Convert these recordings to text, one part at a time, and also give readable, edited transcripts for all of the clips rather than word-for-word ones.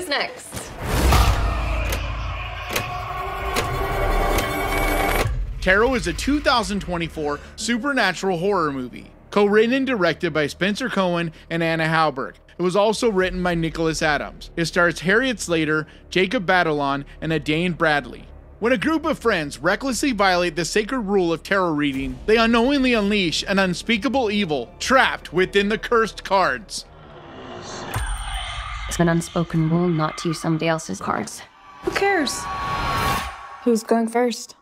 Who's next? Carol is a 2024 supernatural horror movie, co-written and directed by Spencer Cohen and Anna Halberg. It was also written by Nicholas Adams. It stars Harriet Slater, Jacob Batalon, and Adane Bradley. When a group of friends recklessly violate the sacred rule of tarot reading, they unknowingly unleash an unspeakable evil trapped within the cursed cards. It's an unspoken rule not to use somebody else's cards. Who cares? Who's going first?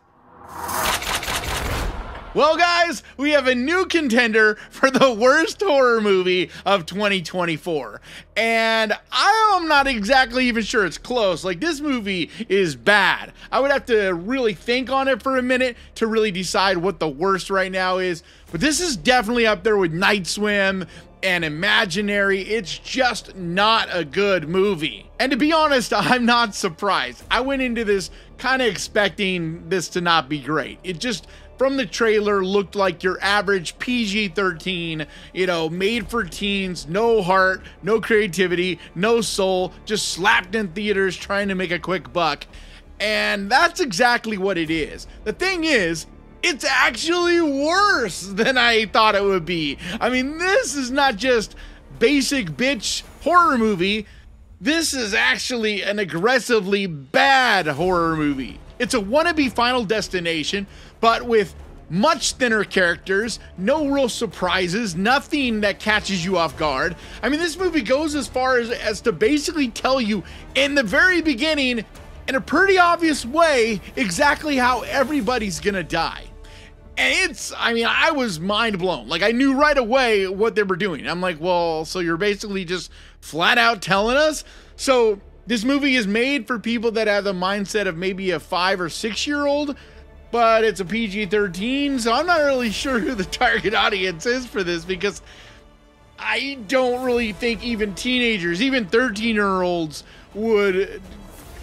Well, guys, we have a new contender for the worst horror movie of 2024. And I am not exactly even sure it's close. Like, this movie is bad. I would have to really think on it for a minute to really decide what the worst right now is. But this is definitely up there with Night Swim and Imaginary. It's just not a good movie. And to be honest, I'm not surprised. I went into this kind of expecting this to not be great. It just, from the trailer, looked like your average PG-13, made for teens, no heart, no creativity, no soul, just slapped in theaters trying to make a quick buck. And that's exactly what it is. The thing is, it's actually worse than I thought it would be. I mean, this is not just basic bitch horror movie. This is actually an aggressively bad horror movie. It's a wannabe Final Destination, but with much thinner characters, no real surprises, nothing that catches you off guard. I mean, this movie goes as far as to basically tell you in the very beginning, in a pretty obvious way, exactly how everybody's gonna die. And I was mind blown. Like, I knew right away what they were doing. I'm like, well, so you're basically just flat out telling us? So this movie is made for people that have the mindset of maybe a 5 or 6 year old, but it's a PG-13. So I'm not really sure who the target audience is for this, because I don't really think even teenagers, even 13-year-olds would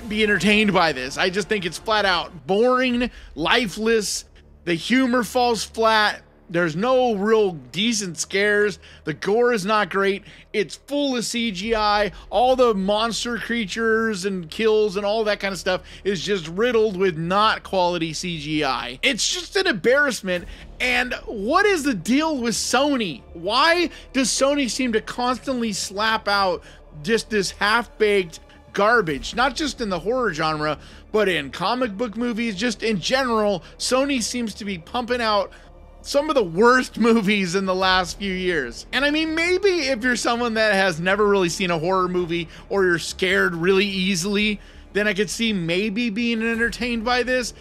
be entertained by this. I just think it's flat out boring, lifeless. The humor falls flat. There's no real decent scares. The gore is not great. It's full of CGI. All the monster creatures and kills and all that kind of stuff is just riddled with not quality CGI. It's just an embarrassment. And what is the deal with Sony? Why does Sony seem to constantly slap out just this half-baked garbage? Not just in the horror genre, but in comic book movies, just in general. Sony seems to be pumping out some of the worst movies in the last few years. And I mean, maybe if you're someone that has never really seen a horror movie, or you're scared really easily, then I could see maybe being entertained by this.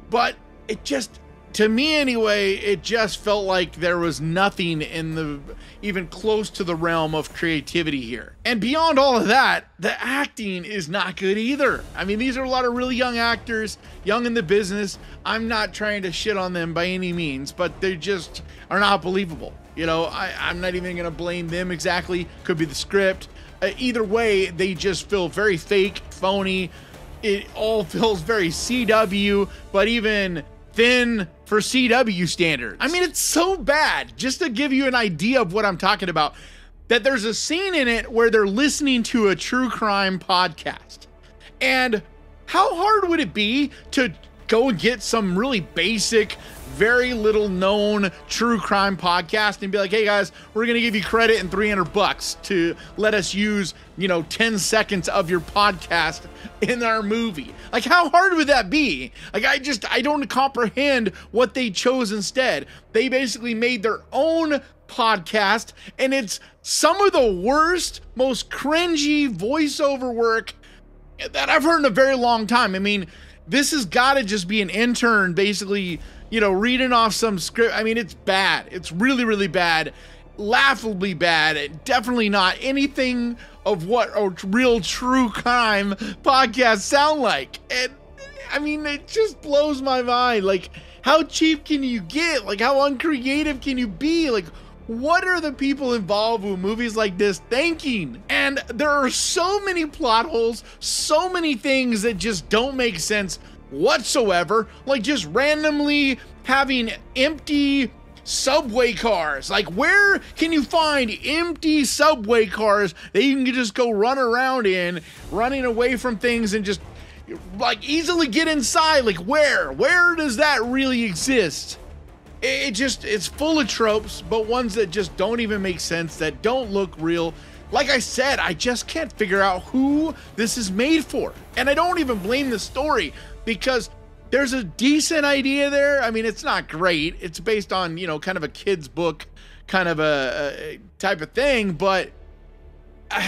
But it just, to me anyway, it just felt like there was nothing in the even close to the realm of creativity here. And beyond all of that, the acting is not good either. I mean, these are a lot of really young actors, young in the business. I'm not trying to shit on them by any means, but they just are not believable. I'm not even gonna blame them exactly. Could be the script. Either way, they just feel very fake, phony. It all feels very CW, but even thin for CW standards. I mean, it's so bad. Just to give you an idea of what I'm talking about, that there's a scene in it where they're listening to a true crime podcast. And how hard would it be to go and get some really basic, very little known true crime podcast and be like, hey guys, we're gonna give you credit and $300 to let us use 10 seconds of your podcast in our movie? Like, how hard would that be? Like, I don't comprehend what they chose instead. They basically made their own podcast, and it's some of the worst, most cringy voiceover work that I've heard in a very long time. I mean, this has got to just be an intern basically, reading off some script. I mean, it's bad. It's really, really bad. Laughably bad. Definitely not anything of what a real true crime podcasts sound like. And I mean, it just blows my mind. Like, how cheap can you get? Like, how uncreative can you be? Like, what are the people involved with movies like this thinking? And there are so many plot holes, so many things that just don't make sense whatsoever. Like, just randomly having empty subway cars. Like, where can you find empty subway cars that you can just go run around in, running away from things and just like easily get inside? Like, where does that really exist? It's full of tropes, but ones that just don't even make sense, that don't look real. Like I said, I just can't figure out who this is made for. And I don't even blame the story, because there's a decent idea there. I mean, it's not great. It's based on, you know, kind of a kid's book kind of a type of thing, but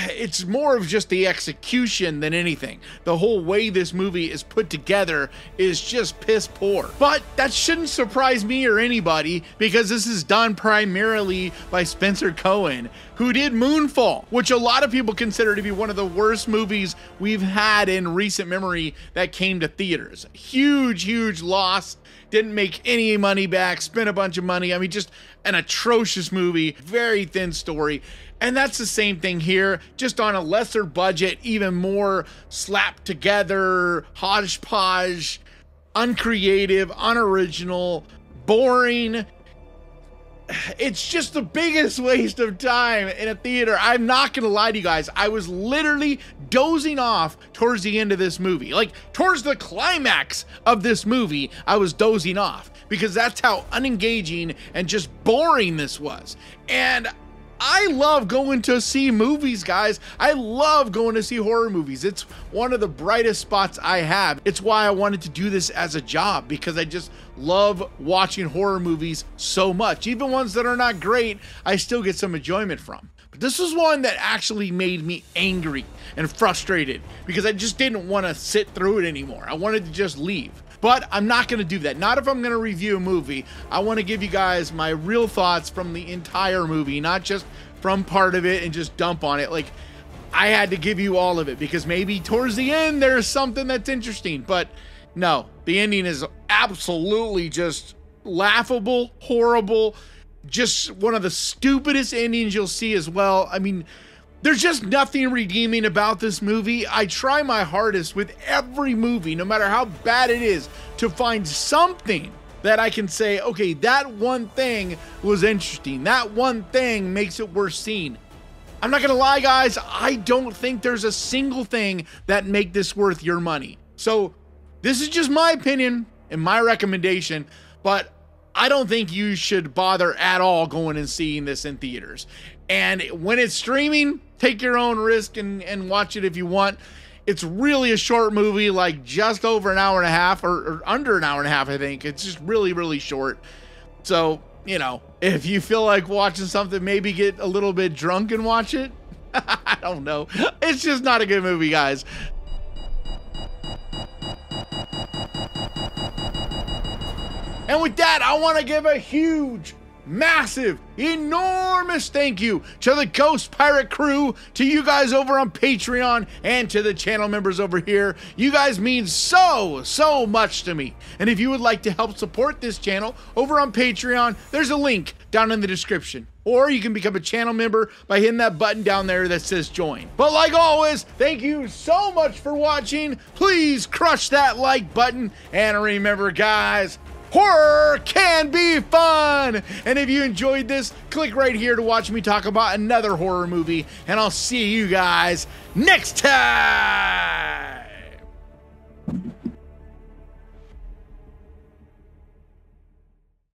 it's more of just the execution than anything. The whole way this movie is put together is just piss poor. But that shouldn't surprise me or anybody, because this is done primarily by Spencer Cohen, who did Moonfall, which a lot of people consider to be one of the worst movies we've had in recent memory that came to theaters. Huge loss. Didn't make any money back, spent a bunch of money. I mean, just an atrocious movie, very thin story. And that's the same thing here, just on a lesser budget, even more slapped together, hodgepodge, uncreative, unoriginal, boring. It's just the biggest waste of time in a theater. I'm not gonna lie to you guys. I was literally dozing off towards the end of this movie. Like, towards the climax of this movie, I was dozing off, because that's how unengaging and just boring this was. And I love going to see movies, guys. I love going to see horror movies. It's one of the brightest spots I have. It's why I wanted to do this as a job, because I just love watching horror movies so much. Even ones that are not great, I still get some enjoyment from. But this was one that actually made me angry and frustrated, because I just didn't want to sit through it anymore. I wanted to just leave. But I'm not going to do that. Not if I'm going to review a movie. I want to give you guys my real thoughts from the entire movie, not just from part of it and just dump on it. Like, I had to give you all of it, because maybe towards the end there's something that's interesting. But no, the ending is absolutely just laughable, horrible, just one of the stupidest endings you'll see as well. I mean, there's just nothing redeeming about this movie. I try my hardest with every movie, no matter how bad it is, to find something that I can say, okay, that one thing was interesting. That one thing makes it worth seeing. I'm not gonna lie, guys, I don't think there's a single thing that make this worth your money. So this is just my opinion and my recommendation, but I don't think you should bother at all going and seeing this in theaters. And when it's streaming, take your own risk and watch it if you want. It's really a short movie, like just over an hour and a half, or under an hour and a half, I think. It's just really short. So, you know, if you feel like watching something, maybe get a little bit drunk and watch it. I don't know. It's just not a good movie, guys. And with that, I want to give a huge, massive, enormous thank you to the Ghost Pirate crew, to you guys over on Patreon, and to the channel members over here. You guys mean so much to me. And if you would like to help support this channel over on Patreon, there's a link down in the description. Or you can become a channel member by hitting that button down there that says join. But like always, thank you so much for watching. Please crush that like button. And remember, guys, horror can be fun! And if you enjoyed this, click right here to watch me talk about another horror movie, and I'll see you guys next time!